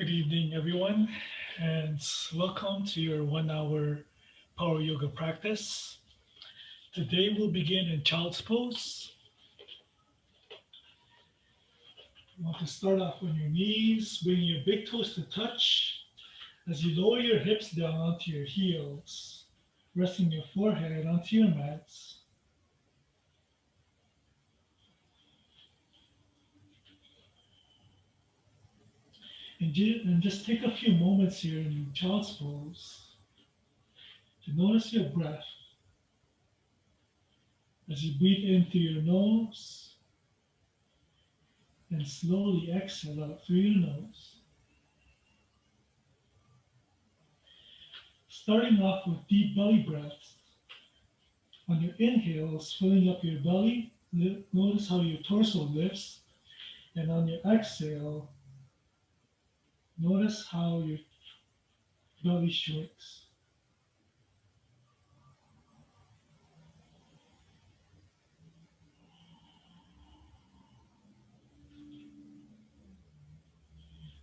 Good evening, everyone, and welcome to your 1 hour power yoga practice. Today we'll begin in child's pose. You want to start off on your knees, bring your big toes to touch as you lower your hips down onto your heels, resting your forehead onto your mats. And just take a few moments here in child's pose to notice your breath as you breathe in through your nose and slowly exhale out through your nose. Starting off with deep belly breaths. On your inhales, filling up your belly, notice how your torso lifts. And on your exhale, notice how your belly shrinks.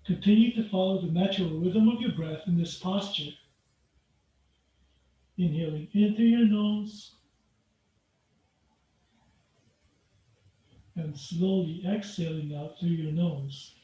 Continue to follow the natural rhythm of your breath in this posture. Inhaling in through your nose and slowly exhaling out through your nose.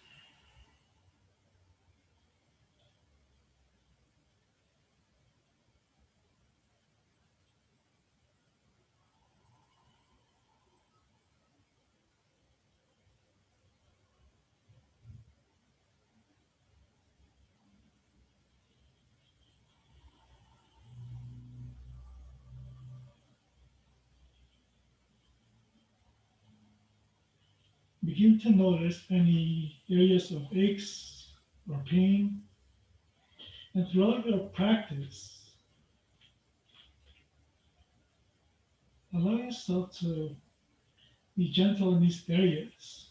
Begin to notice any areas of aches or pain. And throughout your practice, allow yourself to be gentle in these areas.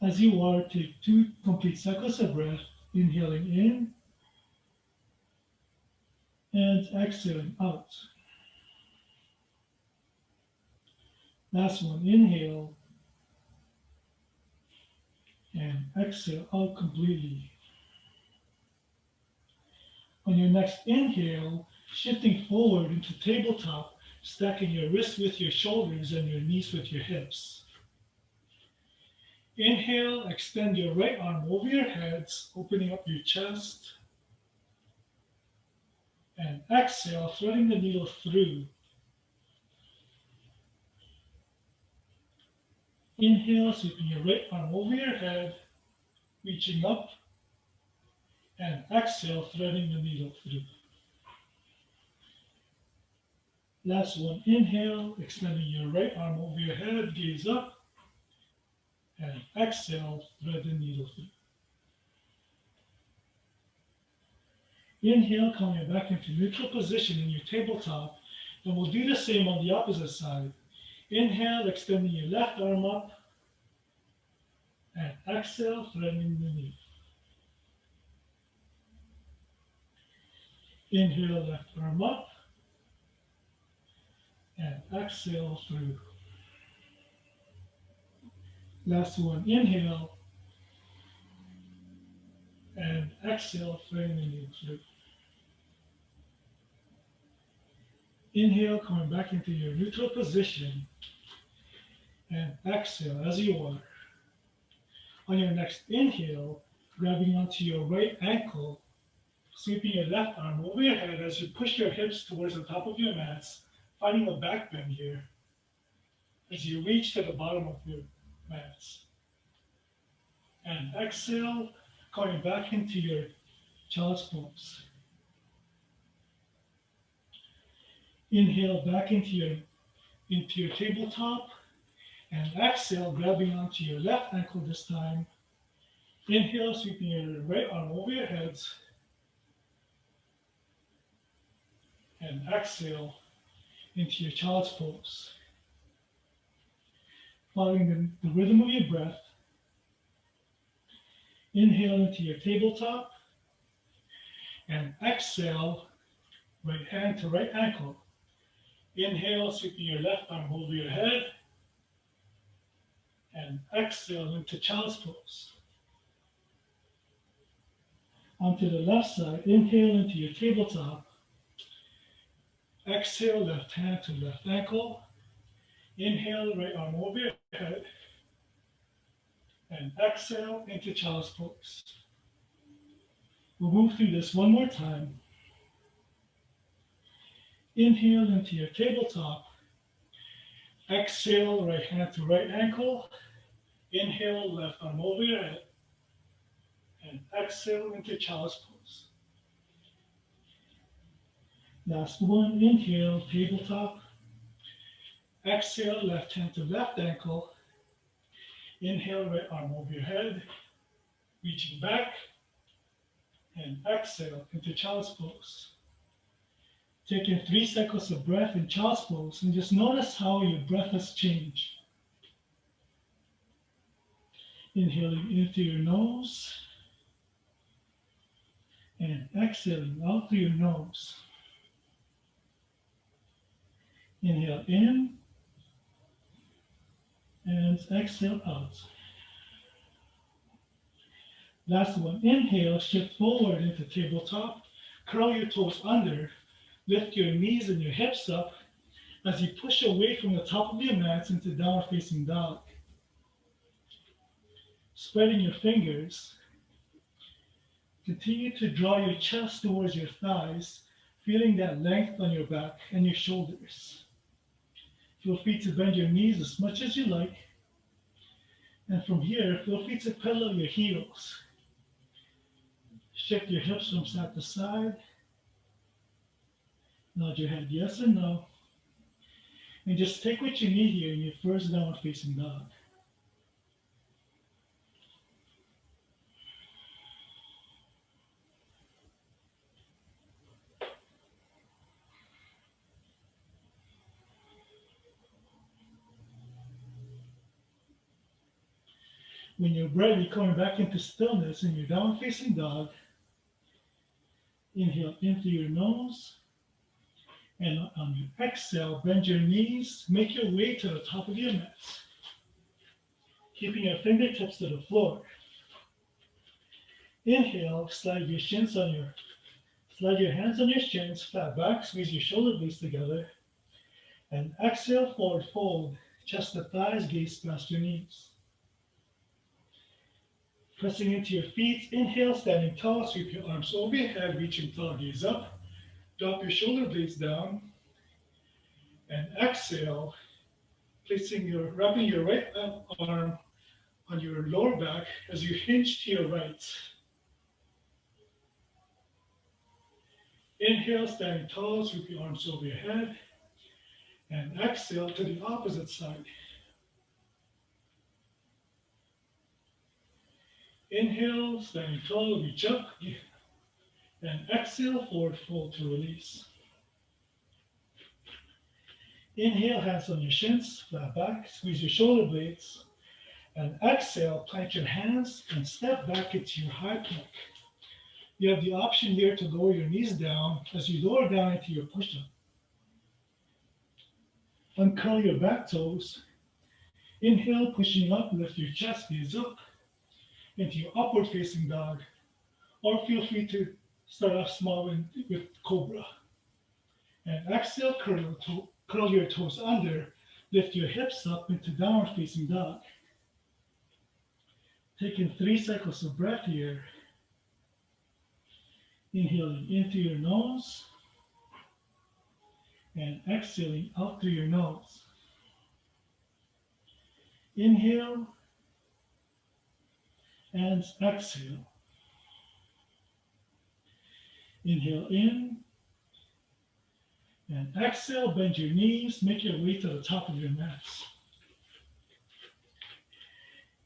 As you are, take 2 complete cycles of breath, inhaling in and exhaling out. Last one, inhale and exhale out completely. On your next inhale, shifting forward into tabletop, stacking your wrists with your shoulders and your knees with your hips. Inhale, extend your right arm over your heads, opening up your chest. And exhale, threading the needle through. Inhale, sweeping your right arm over your head, reaching up. And exhale, threading the needle through. Last one, inhale, extending your right arm over your head, gaze up. And exhale, thread the needle through. Inhale, coming back into neutral position in your tabletop. And we'll do the same on the opposite side. Inhale, extending your left arm up. And exhale, threading the needle. Inhale, left arm up. And exhale through. Last one, inhale. And exhale, threading the needle through. Inhale, coming back into your neutral position. And exhale as you are. On your next inhale, grabbing onto your right ankle, sweeping your left arm over your head as you push your hips towards the top of your mats, finding a back bend here as you reach to the bottom of your mats. And exhale, coming back into your child's pose. Inhale back into your tabletop. And exhale, grabbing onto your left ankle this time. Inhale, sweeping your right arm over your heads. And exhale into your child's pose. Following the rhythm of your breath, Inhale into your tabletop and exhale, right hand to right ankle. Inhale, sweeping your left arm over your head and exhale into child's pose. Onto the left side, inhale into your tabletop. Exhale, left hand to left ankle. Inhale, right arm over your head. And exhale into child's pose. We'll move through this one more time. Inhale into your tabletop. Exhale, right hand to right ankle. Inhale, left arm over your head. And exhale into child's pose. Last one, inhale, tabletop. Exhale, left hand to left ankle. Inhale, right arm over your head, reaching back. And exhale into child's pose. Taking 3 cycles of breath in child's pose and just notice how your breath has changed. Inhaling into your nose and exhaling out through your nose. Inhale in and exhale out. Last one, inhale, shift forward into tabletop, curl your toes under, lift your knees and your hips up as you push away from the top of your mats into downward facing dog. Spreading your fingers, continue to draw your chest towards your thighs, feeling that length on your back and your shoulders. Feel free to bend your knees as much as you like. And from here, feel free to pedal your heels. Shift your hips from side to side. Nod your head yes or no. And just take what you need here in your first downward facing dog. When you're ready, coming back into stillness in your downward facing dog, inhale in through your nose. And on your exhale, bend your knees, make your way to the top of your mats. Keeping your fingertips to the floor. Inhale, slide your hands on your shins, flat back, squeeze your shoulder blades together. And exhale, forward fold, chest to thighs, gaze past your knees. Pressing into your feet, inhale, standing tall, sweep your arms over your head, reaching tall, gaze up. Drop your shoulder blades down. And exhale, wrapping your right arm on your lower back as you hinge to your right. Inhale, standing tall, sweep your arms over your head. And exhale to the opposite side. Inhale, standing tall, reach up. And exhale, forward fold to release. Inhale, hands on your shins, flat back, squeeze your shoulder blades. And exhale, plant your hands and step back into your high plank. You have the option here to lower your knees down as you lower down into your push-up. Uncurl your back toes. Inhale, pushing up, lift your chest, gaze up into your upward facing dog. Or feel free to start off small with cobra. And exhale, curl your toes under, lift your hips up into downward facing dog. Taking 3 cycles of breath here. Inhaling in through your nose and exhaling out through your nose. Inhale and exhale. Inhale in and exhale, bend your knees, make your way to the top of your mats.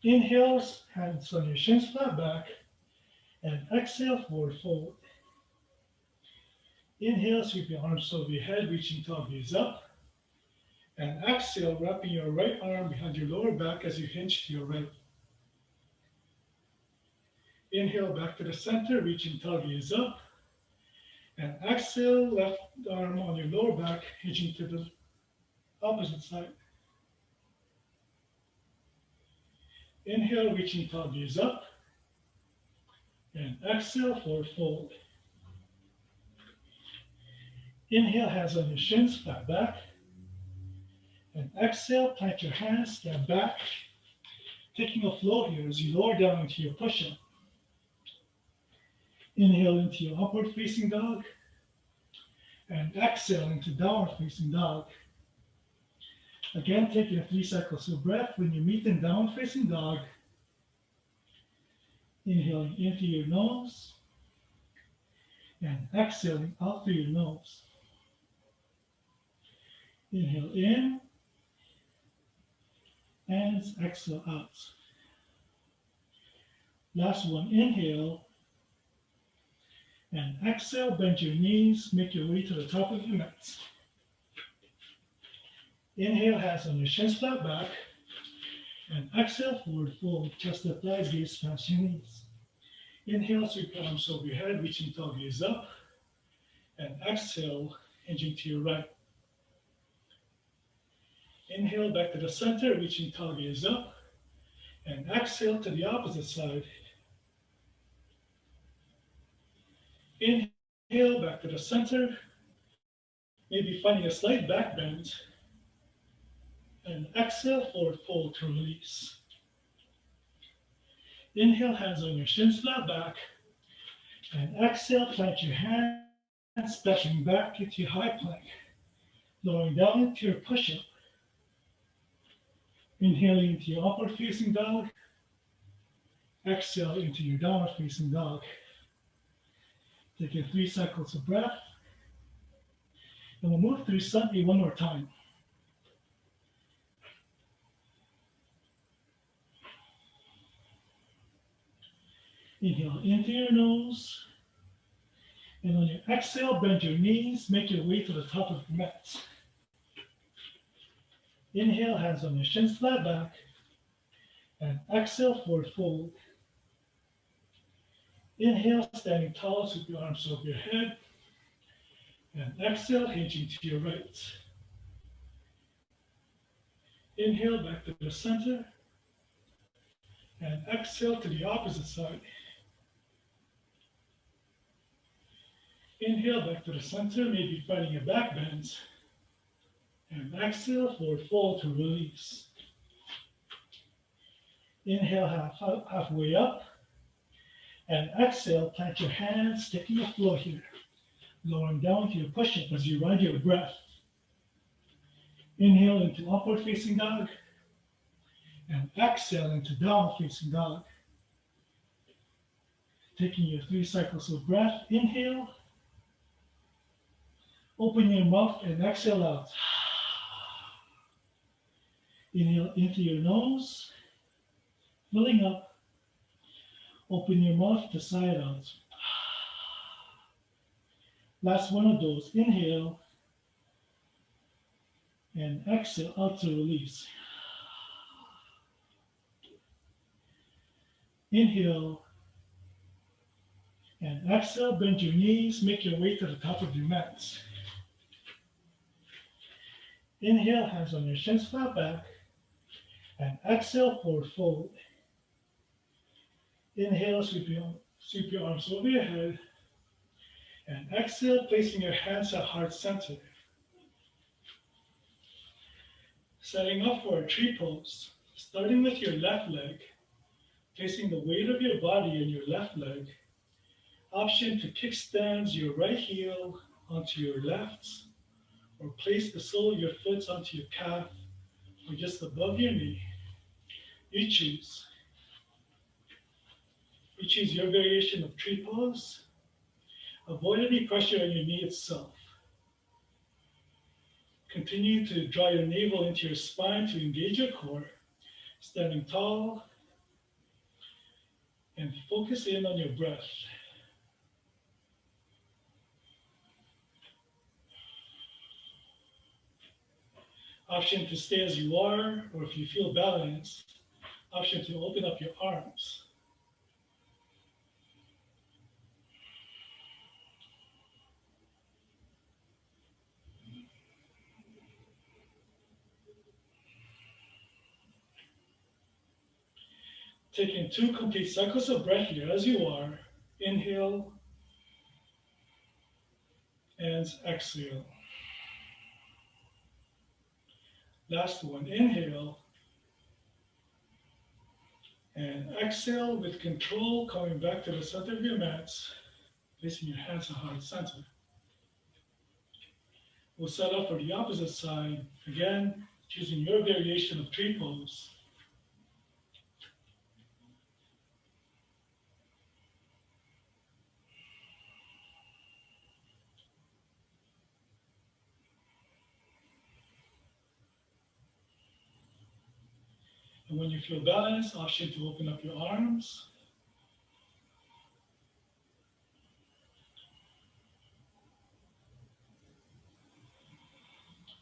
Inhale, hands on your shins, flat back, and exhale, forward fold. Inhale, sweep your arms over your head, reaching tall, gaze up. And exhale, wrapping your right arm behind your lower back as you hinge to your right. Inhale back to the center, reaching tail gaze up. And exhale, left arm on your lower back, hinging to the opposite side. Inhale, reaching tail gaze up. And exhale, forward fold. Inhale, hands on your shins, flat back. And exhale, plant your hands, stand back. Taking a flow here as you lower down into your push-up. Inhale into your upward facing dog. And exhale into downward facing dog. Again, taking 3 cycles of breath. When you meet in downward facing dog, inhaling in through your nose and exhaling out through your nose. Inhale in and exhale out. Last one, inhale and exhale, bend your knees, make your way to the top of your mat. Inhale, hands on your shins, flat back, and exhale, forward fold, chest up, thighs, gaze past your knees. Inhale, sweep your arms over your head, reaching tail gaze up, and exhale, hinging to your right. Inhale, back to the center, reaching tail gaze up, and exhale to the opposite side. Inhale, back to the center, maybe finding a slight back bend, and exhale, forward fold to release. Inhale, hands on your shins, flat back, and exhale, plant your hands, stepping back into your high plank, lowering down into your push-up. Inhaling into your upward facing dog, exhale into your downward facing dog. Taking 3 cycles of breath, and we'll move through slightly one more time. Inhale into your nose, and on your exhale, bend your knees, make your way to the top of your mat. Inhale, hands on your shins, flat back, and exhale, forward fold. Inhale, standing tall, sweep your arms over your head, and exhale, hinging to your right. Inhale, back to the center, and exhale to the opposite side. Inhale, back to the center, maybe finding a back bend, and exhale, forward fold to release. Inhale, halfway up, and exhale, plant your hands, taking the floor here, lowering down to your push-up as you ride your breath. Inhale into upward facing dog, and exhale into downward facing dog. Taking your 3 cycles of breath, inhale, open your mouth and exhale out. Inhale into your nose, filling up. Open your mouth to sigh it out. Last one of those. Inhale and exhale out to release. Inhale and exhale. Bend your knees. Make your way to the top of your mat. Inhale, hands on your shins, flat back, and exhale, forward fold. Inhale, sweep your arms over your head, and exhale, placing your hands at heart center. Setting up for a tree pose, starting with your left leg, placing the weight of your body in your left leg. Option to kickstand your right heel onto your left, or place the sole of your foot onto your calf, or just above your knee. You choose. You choose your variation of tree pose. Avoid any pressure on your knee itself. Continue to draw your navel into your spine to engage your core, standing tall, and focus in on your breath. Option to stay as you are, or if you feel balanced, option to open up your arms. Taking 2 complete cycles of breath here as you are. Inhale and exhale. Last one, inhale and exhale with control, coming back to the center of your mat, placing your hands on heart center. We'll set up for the opposite side, again, choosing your variation of tree pose. And when you feel balanced, option to open up your arms.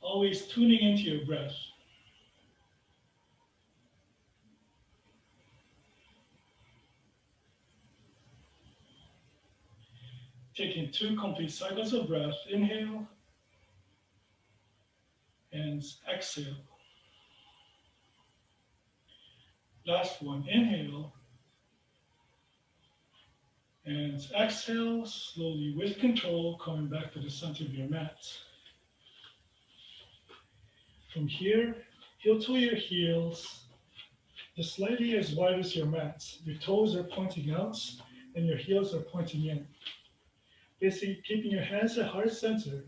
Always tuning into your breath. Taking 2 complete cycles of breath, inhale and exhale. Last one, inhale and exhale, slowly with control, coming back to the center of your mat. From here, heel toe your heels, just slightly as wide as your mat. Your toes are pointing out and your heels are pointing in. Basically, keeping your hands at heart center,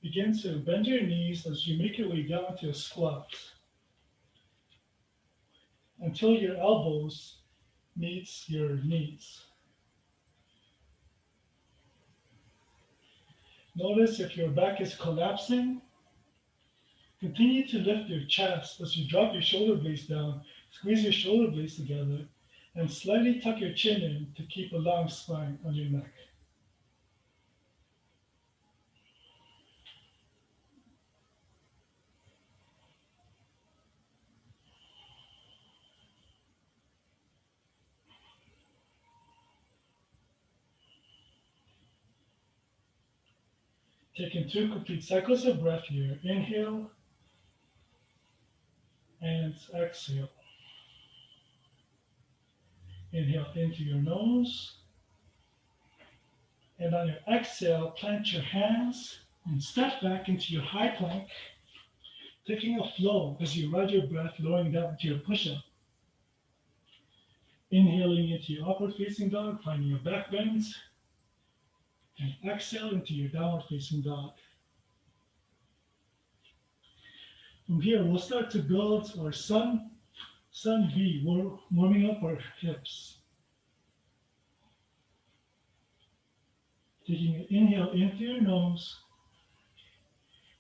begin to bend your knees as you make your way down to a squat until your elbows meet your knees. Notice if your back is collapsing, continue to lift your chest as you drop your shoulder blades down, squeeze your shoulder blades together, and slightly tuck your chin in to keep a long spine on your neck. Taking 2 complete cycles of breath here. Inhale and exhale. Inhale into your nose. And on your exhale, plant your hands and step back into your high plank, taking a flow as you ride your breath, lowering down to your push-up. Inhaling into your upward facing dog, finding your back bend, and exhale into your downward facing dog. From here, we'll start to build our sun V, warming up our hips. Taking an inhale in through your nose,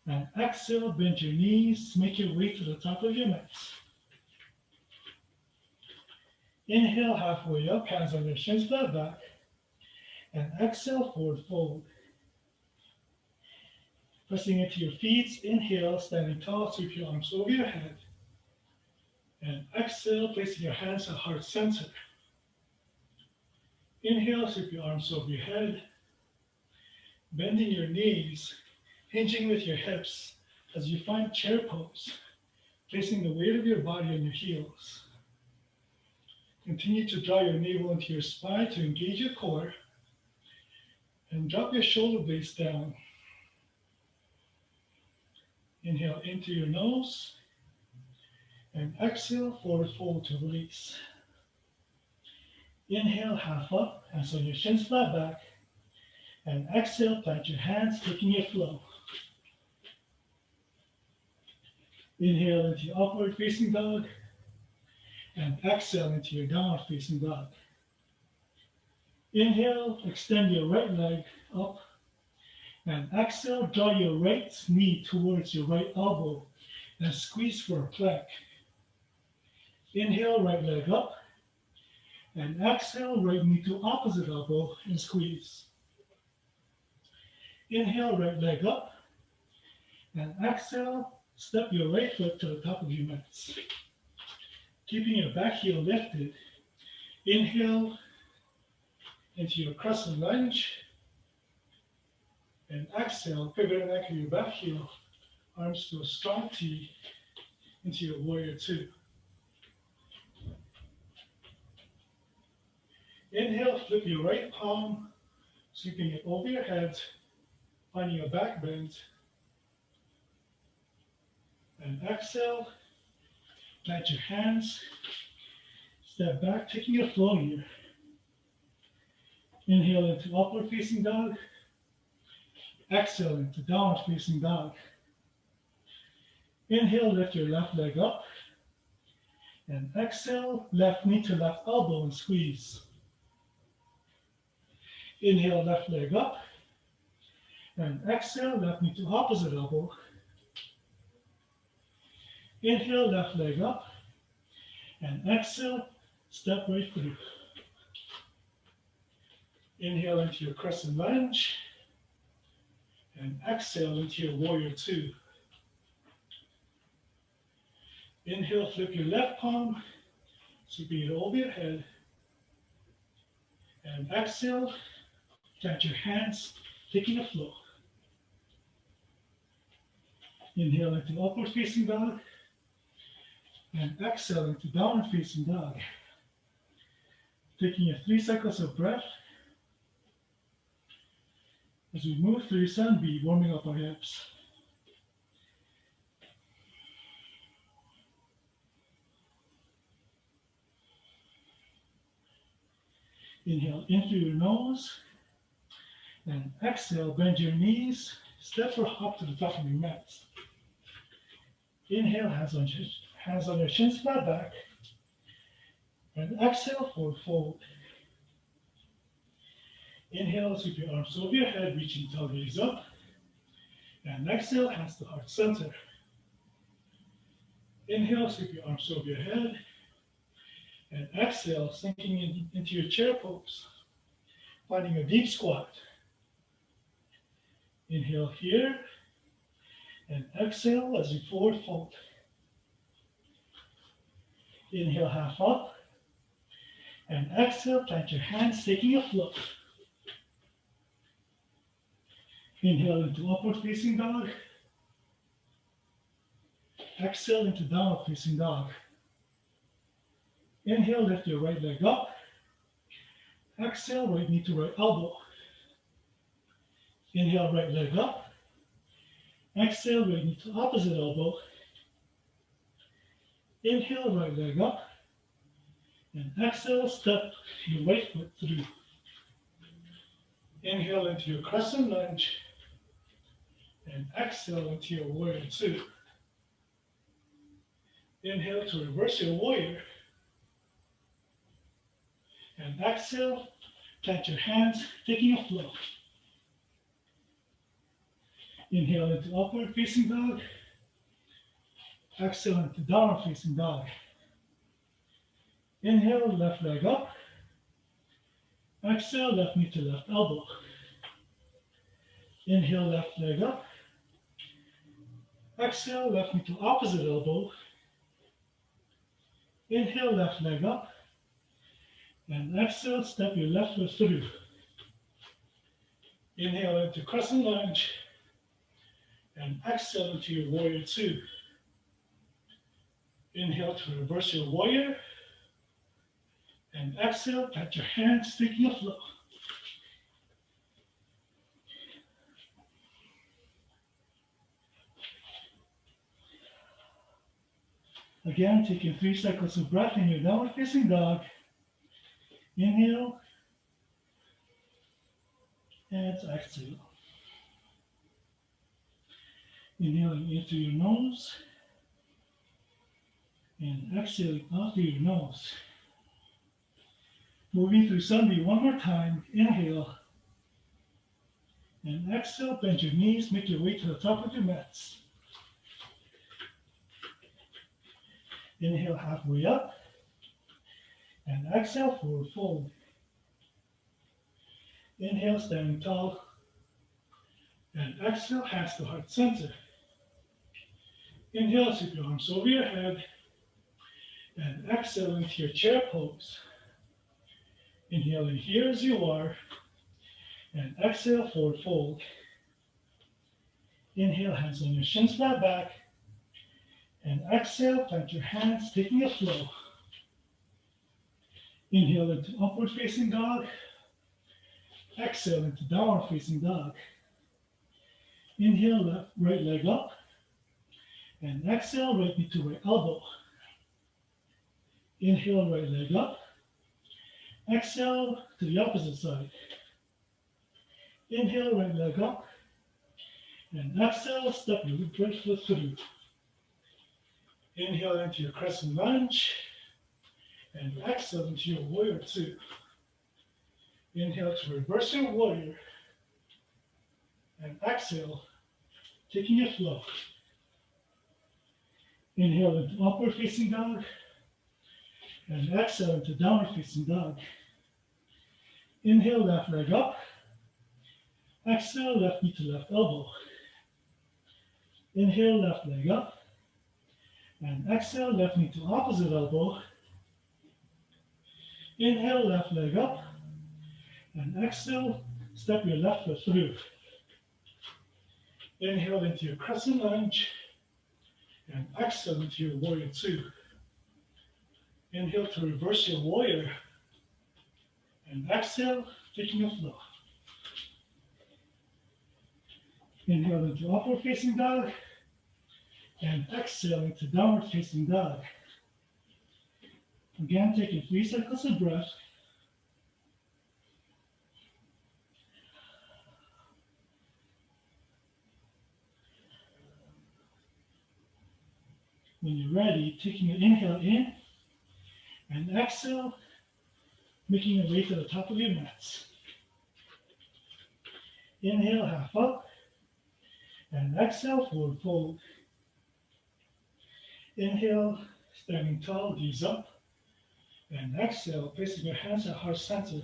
and exhale, bend your knees, make your way to the top of your mat. Inhale halfway up, hands on your shins, flat back, and exhale, forward fold. Pressing into your feet, inhale, standing tall, sweep your arms over your head. And exhale, placing your hands at heart center. Inhale, sweep your arms over your head. Bending your knees, hinging with your hips as you find chair pose, placing the weight of your body on your heels. Continue to draw your navel into your spine to engage your core. And drop your shoulder blades down. Inhale into your nose. And exhale, forward fold to release. Inhale, half up, hands on your shins, flat back. And exhale, plant your hands, taking your flow. Inhale into your upward facing dog. And exhale into your downward facing dog. Inhale, extend your right leg up. And exhale, draw your right knee towards your right elbow. And squeeze for a plank. Inhale, right leg up. And exhale, right knee to opposite elbow and squeeze. Inhale, right leg up. And exhale, step your right foot to the top of your mat. Keeping your back heel lifted. Inhale into your crescent lunge. And exhale, pivot and anchor your back heel. Arms to a strong T into your warrior two. Inhale, flip your right palm, sweeping it over your head, finding a back bend. And exhale, plant your hands, step back, taking a flow here. Inhale into upward facing dog. Exhale into downward facing dog. Inhale, lift your left leg up. And exhale, left knee to left elbow and squeeze. Inhale, left leg up. And exhale, left knee to opposite elbow. Inhale, left leg up. And exhale, step right through. Inhale into your crescent lunge. And exhale into your warrior two. Inhale, flip your left palm, sweeping it over your head. And exhale, plant your hands, taking a flow. Inhale into upward facing dog. And exhale into downward facing dog. Taking a 3 cycles of breath. As we move through sun B, warming up our hips. Inhale in through your nose. And exhale, bend your knees, step or hop to the top of your mat. Inhale, hands on your shins flat back. And exhale, forward fold. Inhale, sweep your arms over your head, reaching tail gaze up. And exhale, hands to heart center. Inhale, sweep your arms over your head. And exhale, sinking into your chair pose. Finding a deep squat. Inhale here. And exhale as you forward fold. Inhale, half up. And exhale, plant your hands, taking a flow. Inhale into upward facing dog. Exhale into downward facing dog. Inhale, lift your right leg up. Exhale, right knee to right elbow. Inhale, right leg up. Exhale, right knee to opposite elbow. Inhale, right leg up. And exhale, step your right foot through. Inhale into your crescent lunge. And exhale into your warrior two. Inhale to reverse your warrior. And exhale, plant your hands, taking a flow. Inhale into upward facing dog. Exhale into downward facing dog. Inhale, left leg up. Exhale, left knee to left elbow. Inhale, left leg up. Exhale, left knee to opposite elbow. Inhale, left leg up. And exhale, step your left foot through. Inhale into crescent lunge. And exhale into your warrior two. Inhale to reverse your warrior. And exhale, plant your hands, taking a flow. Again, taking 3 cycles of breath in your downward facing dog. Inhale. And exhale. Inhaling in through your nose. And exhaling out through your nose. Moving through sun B one more time. Inhale. And exhale, bend your knees, make your way to the top of your mats. Inhale, halfway up. And exhale, forward fold. Inhale, standing tall. And exhale, hands to heart center. Inhale, sweep your arms over your head. And exhale into your chair pose. Inhaling here as you are. And exhale, forward fold. Inhale, hands on your shins flat back. And exhale, plant your hands, taking a flow. Inhale into upward facing dog. Exhale into downward facing dog. Inhale, left, right leg up. And exhale, right knee to right elbow. Inhale, right leg up. Exhale to the opposite side. Inhale, right leg up. And exhale, step your right foot through. Inhale into your crescent lunge. And exhale into your warrior two. Inhale to reverse your warrior. And exhale, taking your flow. Inhale into upward facing dog. And exhale into downward facing dog. Inhale, left leg up. Exhale, left knee to left elbow. Inhale, left leg up. And exhale, left knee to opposite elbow. Inhale, left leg up. And exhale, step your left foot through. Inhale into your crescent lunge. And exhale into your warrior two. Inhale to reverse your warrior. And exhale, taking a flow. Inhale into upward facing dog. And exhale into downward facing dog. Again, taking 3 cycles of breath. When you're ready, taking an inhale in and exhale, making your way to the top of your mats. Inhale, half up, and exhale, forward fold. Inhale, standing tall, knees up, and exhale, placing your hands at heart center.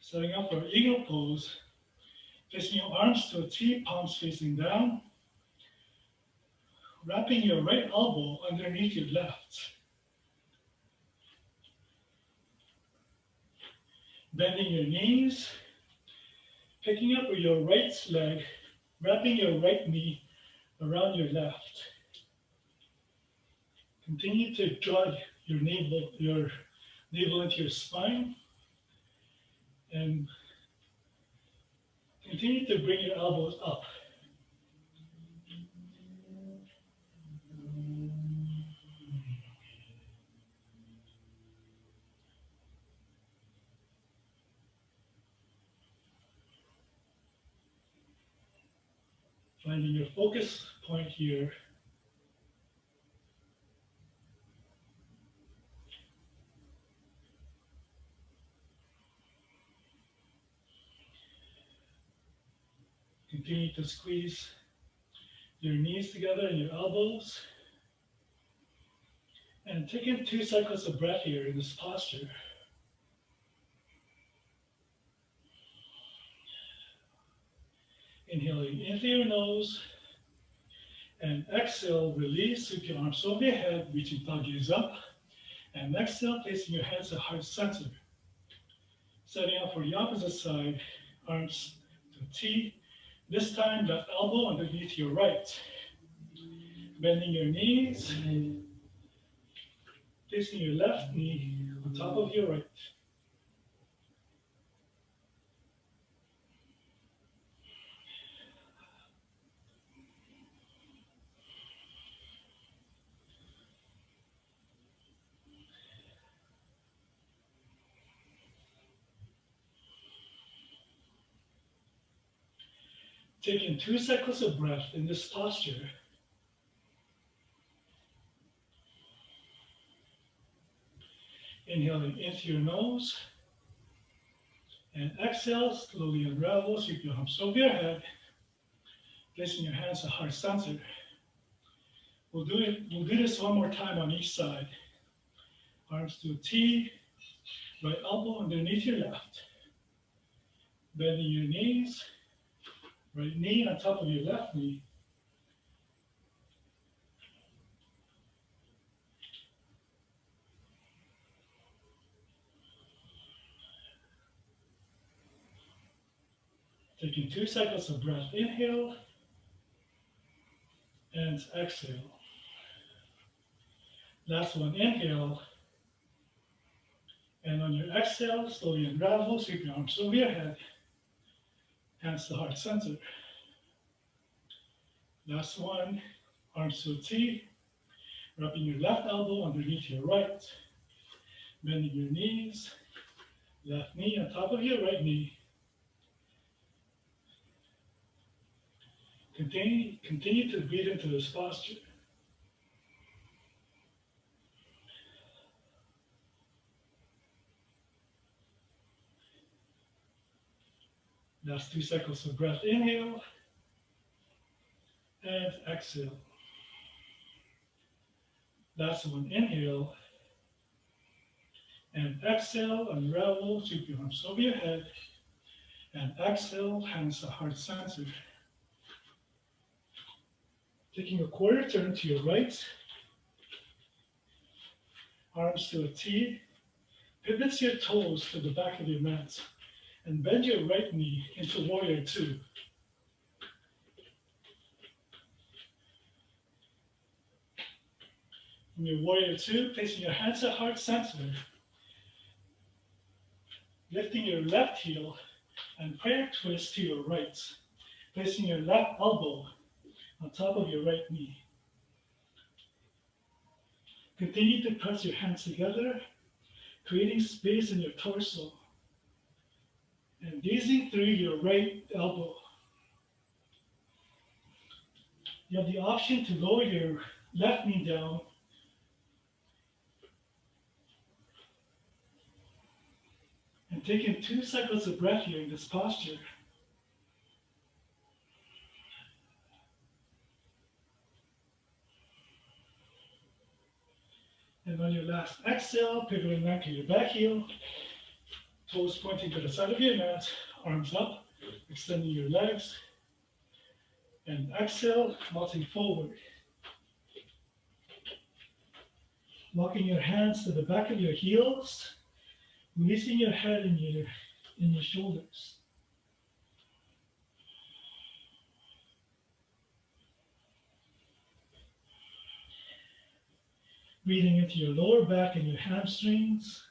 Setting up for eagle pose, placing your arms to a T, palms facing down, wrapping your right elbow underneath your left. Bending your knees, picking up with your right leg, wrapping your right knee around your left. Continue to drag your navel into your spine, and continue to bring your elbows up. Finding your focus point here. Continue to squeeze your knees together and your elbows. And take in 2 cycles of breath here in this posture. Inhaling in through your nose. And exhale, release, sweep your arms over your head, reaching thigh gaze up. And exhale, placing your hands at heart center. Setting up for the opposite side, arms to T. This time, left elbow underneath your right. Bending your knees, placing your left knee on top of your right. Taking 2 cycles of breath in this posture. Inhaling in through your nose. And exhale, slowly unravel, sweep your arms over your head. Placing your hands at heart center. We'll do this one more time on each side. Arms to a T, right elbow underneath your left. Bending your knees, right knee on top of your left knee. Taking 2 cycles of breath, inhale. and exhale. Last one, inhale. And on your exhale, slowly unravel, sweep your arms over your head, hands to heart center. Last one, arms to a T, wrapping your left elbow underneath your right, bending your knees, left knee on top of your right knee. Continue to breathe into this posture. Last 2 cycles of breath, inhale and exhale. Last one, inhale and exhale, unravel, sweep your arms over your head, and exhale, hands to heart center. Taking a quarter turn to your right, arms to a T, pivot your toes to the back of your mat, and bend your right knee into warrior two. From your warrior two, placing your hands at heart center, lifting your left heel and prayer twist to your right, placing your left elbow on top of your right knee. Continue to press your hands together, creating space in your torso, and gazing through your right elbow. You have the option to lower your left knee down and take in 2 cycles of breath here in this posture. And on your last exhale, pivoting back to your back heel, toes pointing to the side of your mat, arms up, extending your legs, and exhale, melting forward. Walking your hands to the back of your heels, releasing your head and your shoulders. Breathing into your lower back and your hamstrings.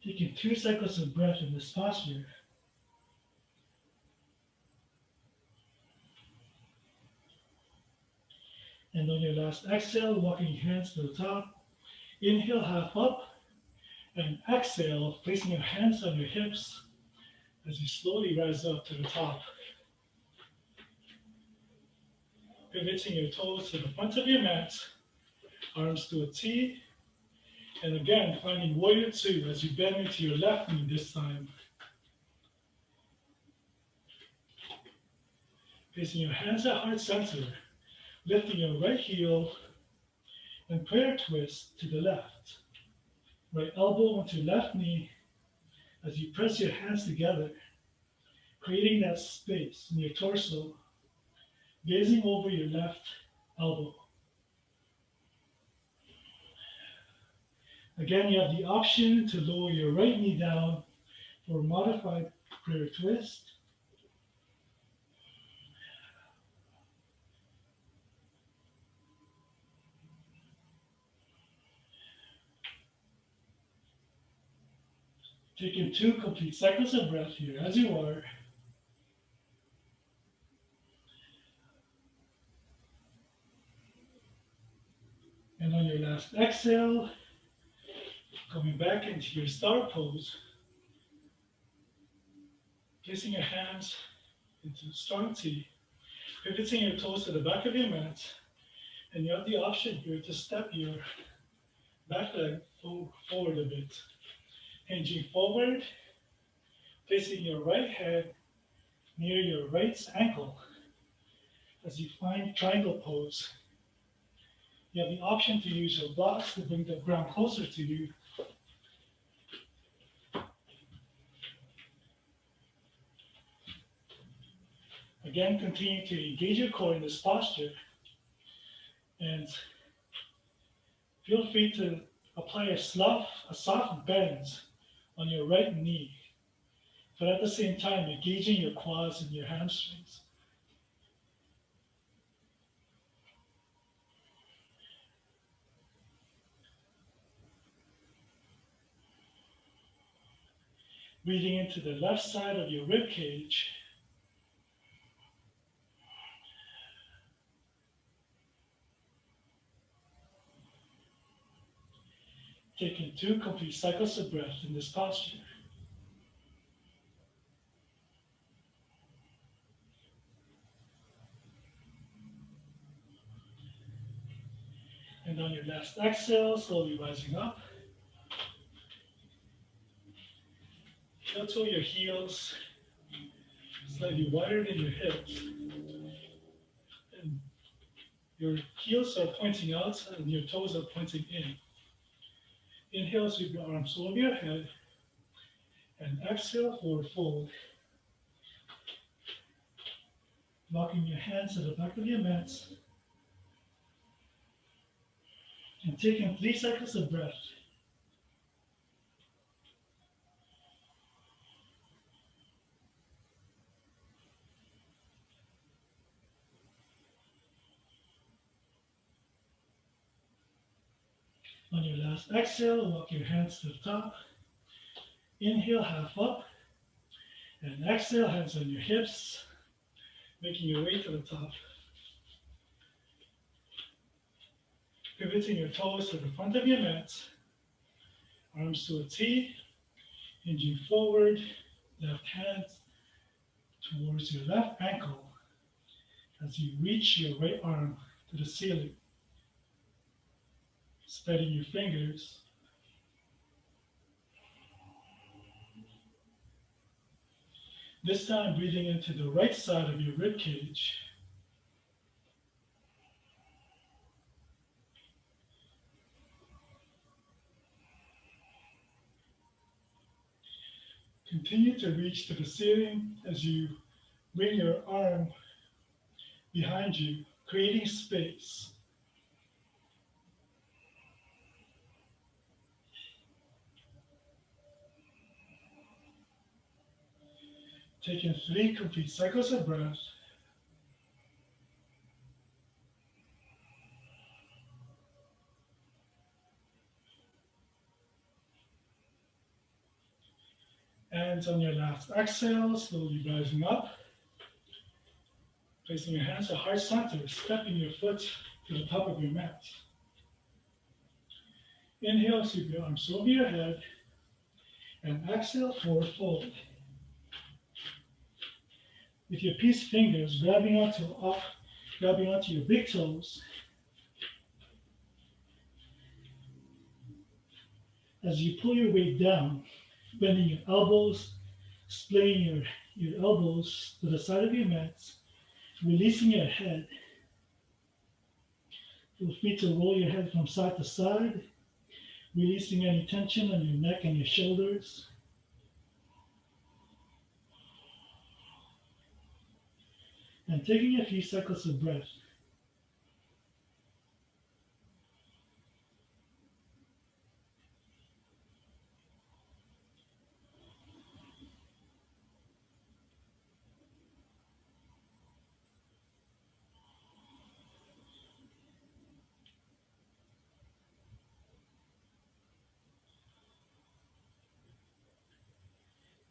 Taking 2 cycles of breath in this posture. And on your last exhale, walking your hands to the top. Inhale, half up. And exhale, placing your hands on your hips as you slowly rise up to the top. Pivoting your toes to the front of your mat, arms to a T. And again, finding warrior two as you bend into your left knee this time. Placing your hands at heart center, lifting your right heel and prayer twist to the left. Right elbow onto left knee as you press your hands together, creating that space in your torso, gazing over your left elbow. Again, you have the option to lower your right knee down for a modified prayer twist. Taking 2 complete cycles of breath here as you are. And on your last exhale, coming back into your star pose, placing your hands into strong T, pivoting your toes to the back of your mat, and you have the option here to step your back leg forward a bit. Hinging forward, placing your right head near your right ankle as you find triangle pose. You have the option to use your blocks to bring the ground closer to you. again, continue to engage your core in this posture. And feel free to apply a soft bend on your right knee, but at the same time, engaging your quads and your hamstrings. Breathing into the left side of your rib cage. Taking 2 complete cycles of breath in this posture. And on your last exhale, slowly rising up. Toe your heels slightly wider than your hips. And your heels are pointing out and your toes are pointing in. Inhale, sweep your arms over your head. And exhale, forward fold. Locking your hands at the back of your mat. And taking 3 cycles of breath. On your last exhale, walk your hands to the top. Inhale, half up. And exhale, hands on your hips, making your way to the top. Pivoting your toes to the front of your mat. Arms to a T, hinging forward, left hand towards your left ankle as you reach your right arm to the ceiling. Spreading your fingers. This time breathing into the right side of your rib cage. Continue to reach to the ceiling as you bring your arm behind you, creating space. Taking 3 complete cycles of breath. And on your last exhale, slowly rising up. Placing your hands at heart center, stepping your foot to the top of your mat. Inhale, sweep your arms over your head. And exhale, forward fold. With your peace fingers grabbing onto your big toes. As you pull your weight down, bending your elbows, splaying your elbows to the side of your mat, releasing your head. Feel free to roll your head from side to side, releasing any tension on your neck and your shoulders. And taking a few cycles of breath.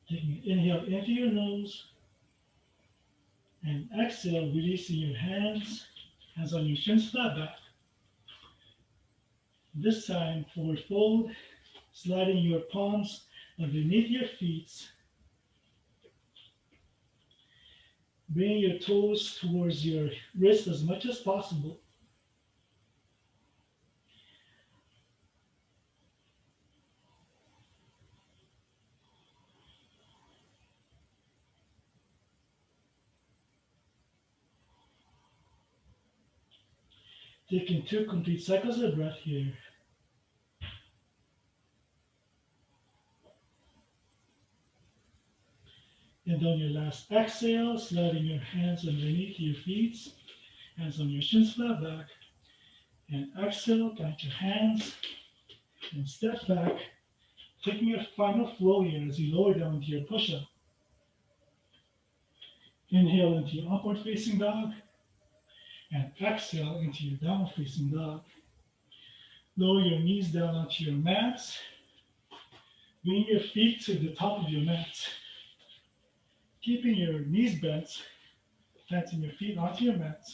Taking an inhale into your nose. And exhale, releasing your hands on your shins flat back. This time, forward fold, sliding your palms underneath your feet. Bringing your toes towards your wrist as much as possible. Taking 2 complete cycles of breath here. And on your last exhale, sliding your hands underneath your feet, hands on your shins flat back. And exhale, count your hands and step back, taking your final flow here as you lower down into your push-up. Inhale into your upward facing dog and exhale into your downward facing dog. Lower your knees down onto your mats. Bring your feet to the top of your mat. Keeping your knees bent, planting your feet onto your mat.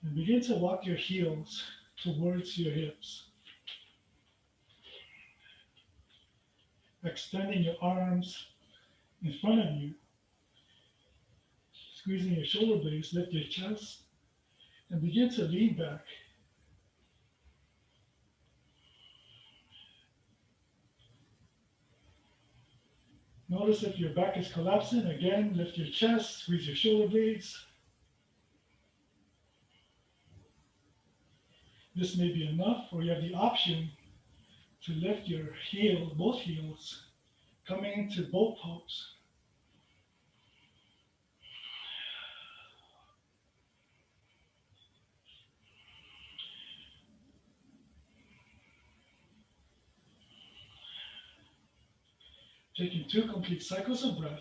And begin to walk your heels towards your hips. Extending your arms in front of you. Squeezing your shoulder blades, lift your chest, and begin to lean back. Notice if your back is collapsing, again, lift your chest, squeeze your shoulder blades. This may be enough, or you have the option to lift your heel, both heels, coming into boat pose. Taking 2 complete cycles of breath.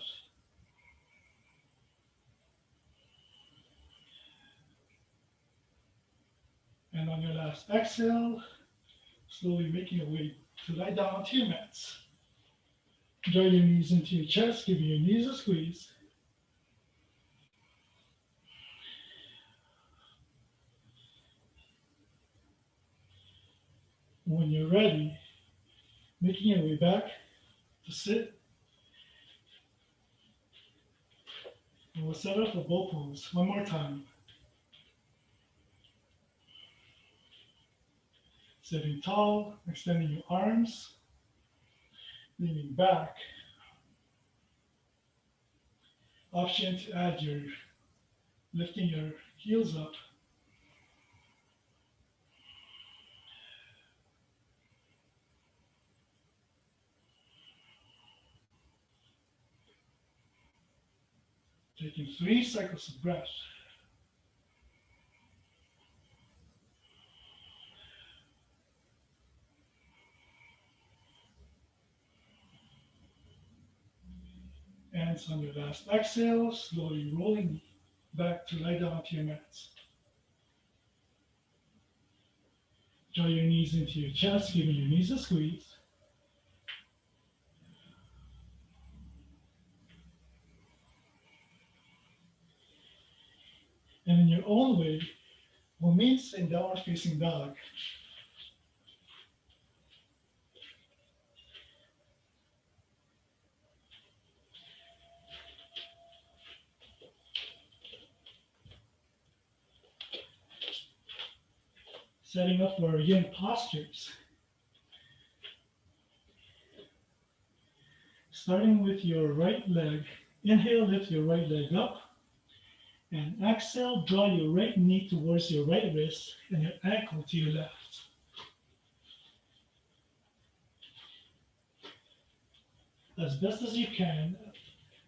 And on your last exhale, slowly making your way to lie down onto your mats. Draw your knees into your chest, giving your knees a squeeze. When you're ready, making your way back to sit. And we'll set up a bow pose one more time. Sitting tall, extending your arms, leaning back. Option to add your lifting your heels up. Taking 3 cycles of breath. And on your last exhale, slowly rolling back to lie down onto your mats. Draw your knees into your chest, giving your knees a squeeze. And in your own way, we'll meet in downward facing dog. Setting up for yin postures. Starting with your right leg, inhale, lift your right leg up. And exhale, draw your right knee towards your right wrist and your ankle to your left. As best as you can,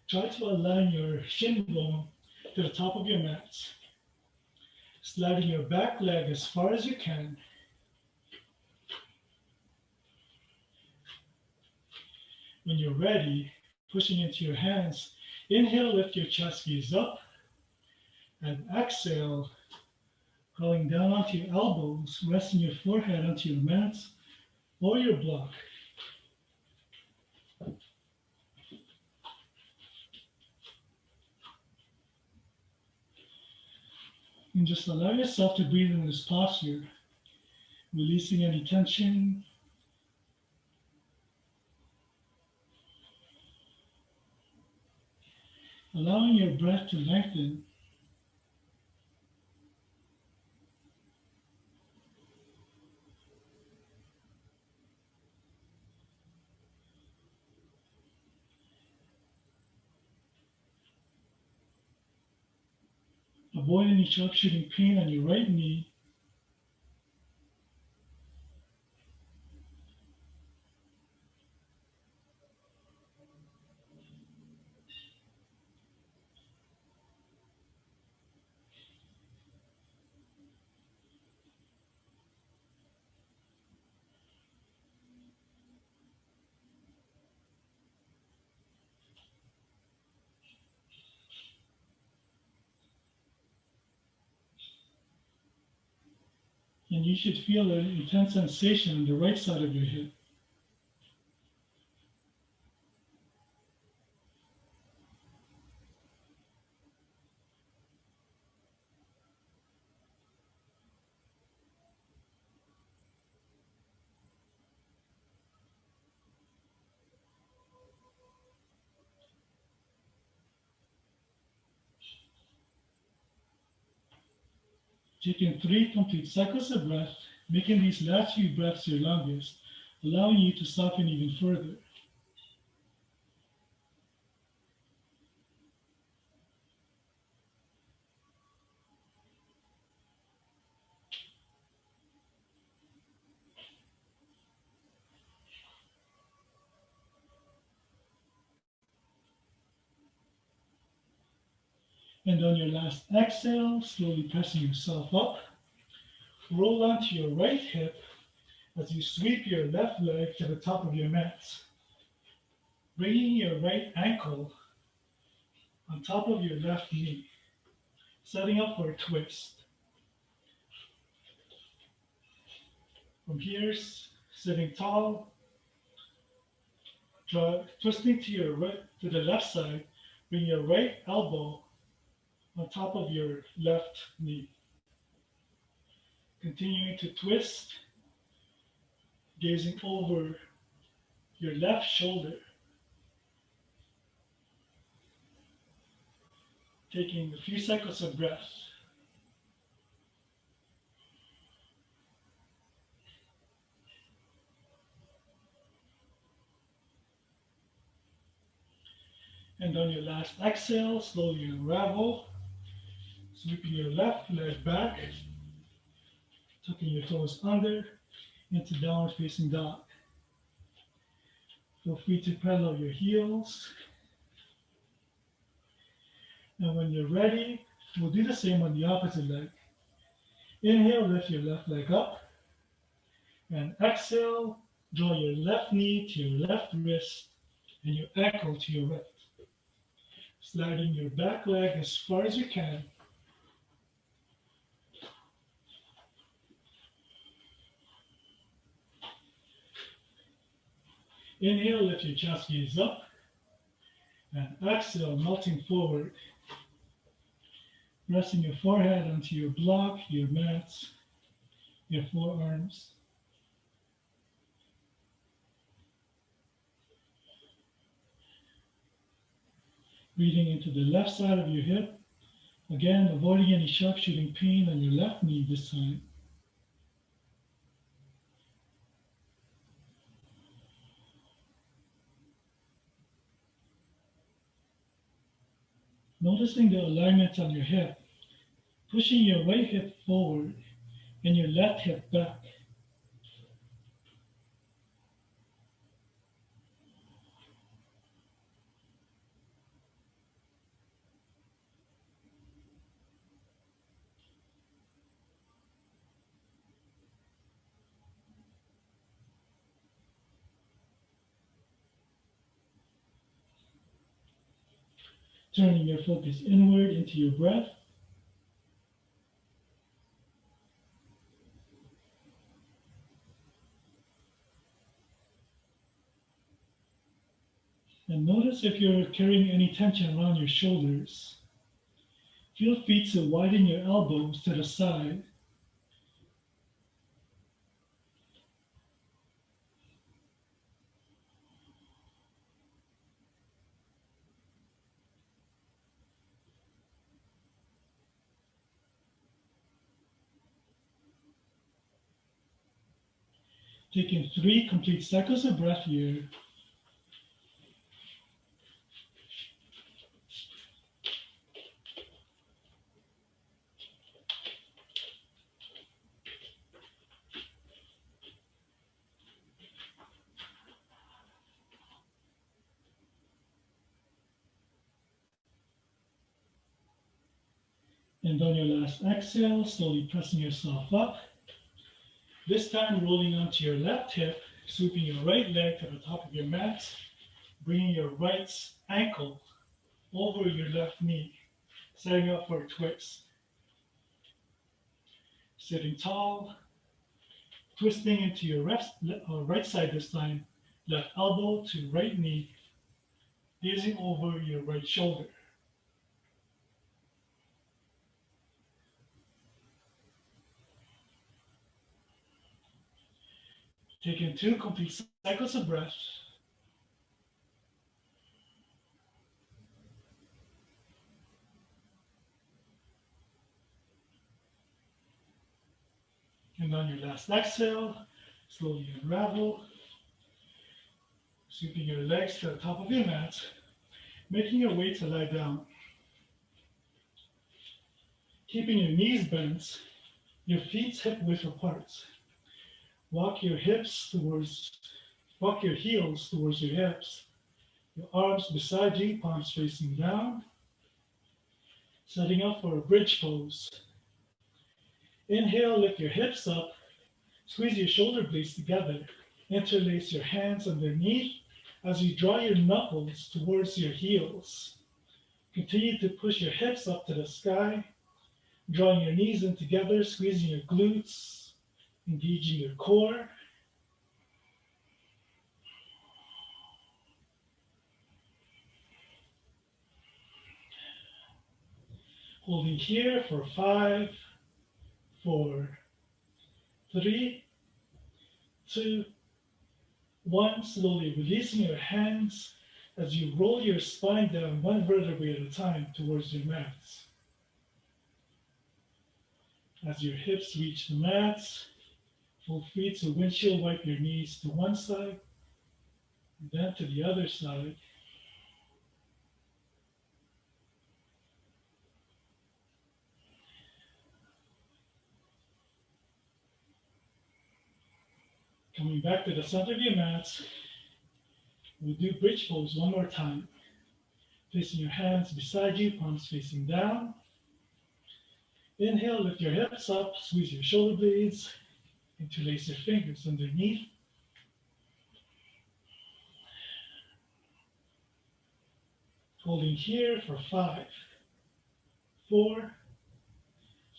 try to align your shin bone to the top of your mat. Sliding your back leg as far as you can. When you're ready, pushing into your hands, inhale, lift your chest gaze up. And exhale, crawling down onto your elbows, resting your forehead onto your mat or your block. And just allow yourself to breathe in this posture, releasing any tension. Allowing your breath to lengthen. Avoid any sharp-shooting pain on your right knee. And you should feel an intense sensation on the right side of your hip. Taking 3 complete cycles of breath, making these last few breaths your longest, allowing you to soften even further. And on your last exhale, slowly pressing yourself up, roll onto your right hip as you sweep your left leg to the top of your mat, bringing your right ankle on top of your left knee, setting up for a twist. From here, sitting tall, twisting to your right, to the left side, bring your right elbow on top of your left knee. Continuing to twist, gazing over your left shoulder, taking a few cycles of breath. And on your last exhale, slowly unravel, sweeping your left leg back, tucking your toes under into downward facing dog. Feel free to pedal your heels. And when you're ready, we'll do the same on the opposite leg. Inhale, lift your left leg up. And exhale, draw your left knee to your left wrist and your ankle to your right. Sliding your back leg as far as you can. Inhale, lift your chest gaze up. And exhale, melting forward. Resting your forehead onto your block, your mats, your forearms. Breathing into the left side of your hip. Again, avoiding any sharp shooting pain on your left knee this time. Noticing the alignment on your hip, pushing your right hip forward and your left hip back. Turning your focus inward into your breath. And notice if you're carrying any tension around your shoulders. Feel free to widen your elbows to the side. Taking 3 complete cycles of breath here. And on your last exhale, slowly pressing yourself up. This time rolling onto your left hip, sweeping your right leg to the top of your mat, bringing your right ankle over your left knee, setting up for a twist. Sitting tall, twisting into your right side this time, left elbow to right knee, gazing over your right shoulder. Taking two complete cycles of breath, and on your last exhale, slowly unravel, sweeping your legs to the top of your mat, making your way to lie down. Keeping your knees bent, your feet hip width apart. Walk your hips towards, walk your heels towards your hips. Your arms beside you, palms facing down. Setting up for a bridge pose. Inhale, lift your hips up. Squeeze your shoulder blades together. Interlace your hands underneath as you draw your knuckles towards your heels. Continue to push your hips up to the sky, drawing your knees in together, squeezing your glutes, engaging your core. Holding here for 5, 4, 3, 2, 1. Slowly releasing your hands as you roll your spine down one vertebrae at a time towards your mat. As your hips reach the mat, feel free to windshield wipe your knees to one side, then to the other side. Coming back to the center of your mat, we'll do bridge pose one more time. Placing your hands beside you, palms facing down. Inhale, lift your hips up, squeeze your shoulder blades, interlace your fingers underneath. Holding here for 5, 4,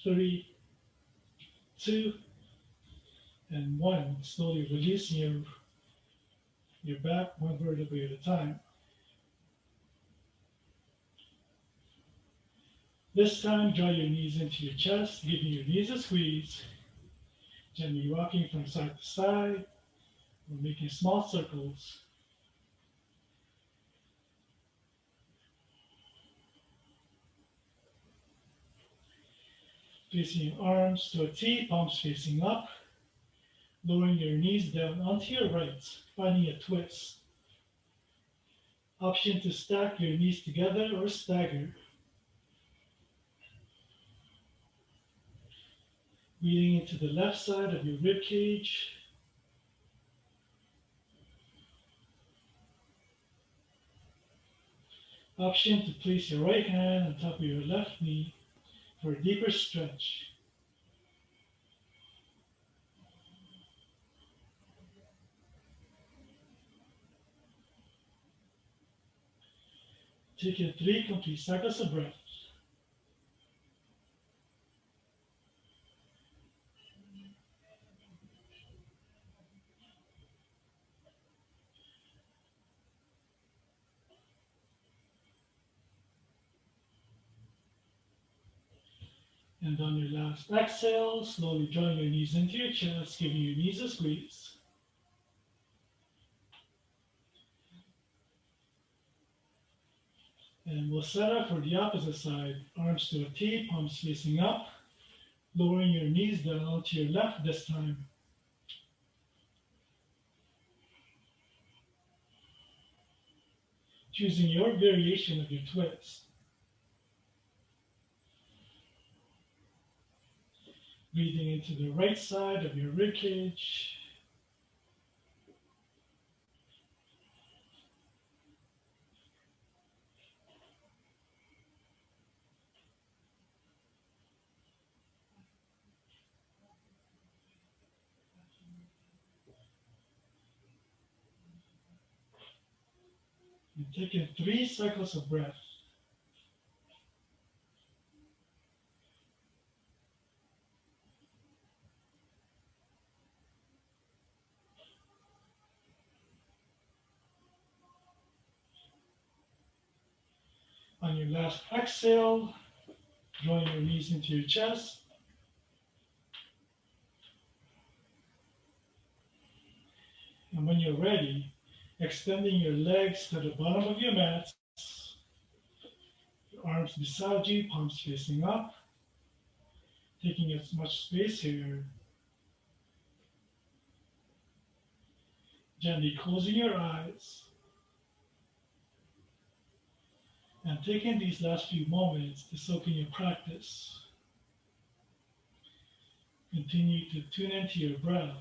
3, 2, and 1. Slowly releasing your back one vertebrae at a time. This time, draw your knees into your chest, giving your knees a squeeze. Gently rocking from side to side, or making small circles. Placing your arms to a T, palms facing up. Lowering your knees down onto your right, finding a twist. Option to stack your knees together or stagger. Breathing into the left side of your rib cage. Option to place your right hand on top of your left knee for a deeper stretch. Take your 3 complete cycles of breath. And on your last exhale, slowly drawing your knees into your chest, giving your knees a squeeze. And we'll set up for the opposite side. Arms to a T, palms facing up. Lowering your knees down to your left this time. Choosing your variation of your twist. Breathing into the right side of your rib cage. And taking 3 cycles of breath. On your last exhale, drawing your knees into your chest. And when you're ready, extending your legs to the bottom of your mats, your arms beside you, palms facing up, taking as much space here. Gently closing your eyes and taking these last few moments to soak in your practice. Continue to tune into your breath,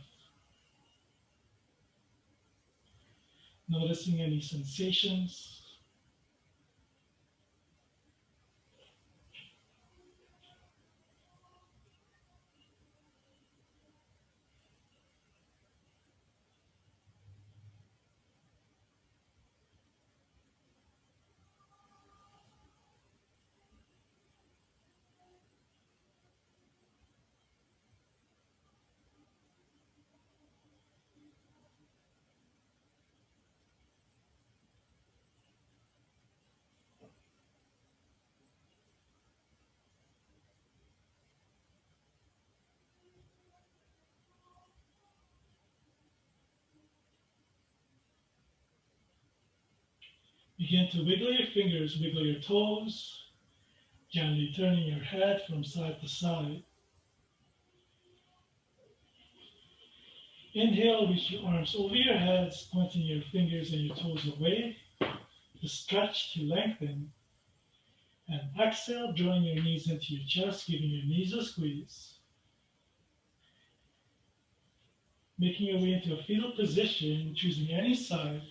noticing any sensations. Begin to wiggle your fingers, wiggle your toes, gently turning your head from side to side. Inhale, reach your arms over your heads, pointing your fingers and your toes away to stretch, to lengthen. And exhale, drawing your knees into your chest, giving your knees a squeeze. Making your way into a fetal position, choosing any side.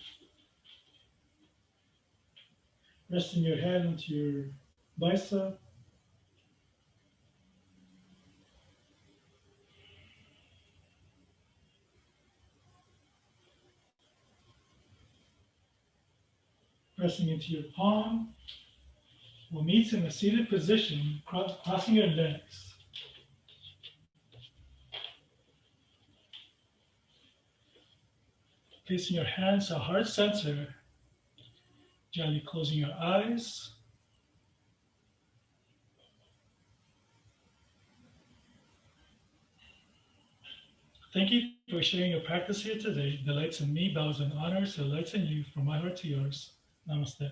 Resting your head into your bicep. Pressing into your palm. We'll meet in a seated position, crossing your legs. Placing your hands at heart center, gently closing your eyes. Thank you for sharing your practice here today. Delights in me, bows and honors, delights in you, from my heart to yours. Namaste.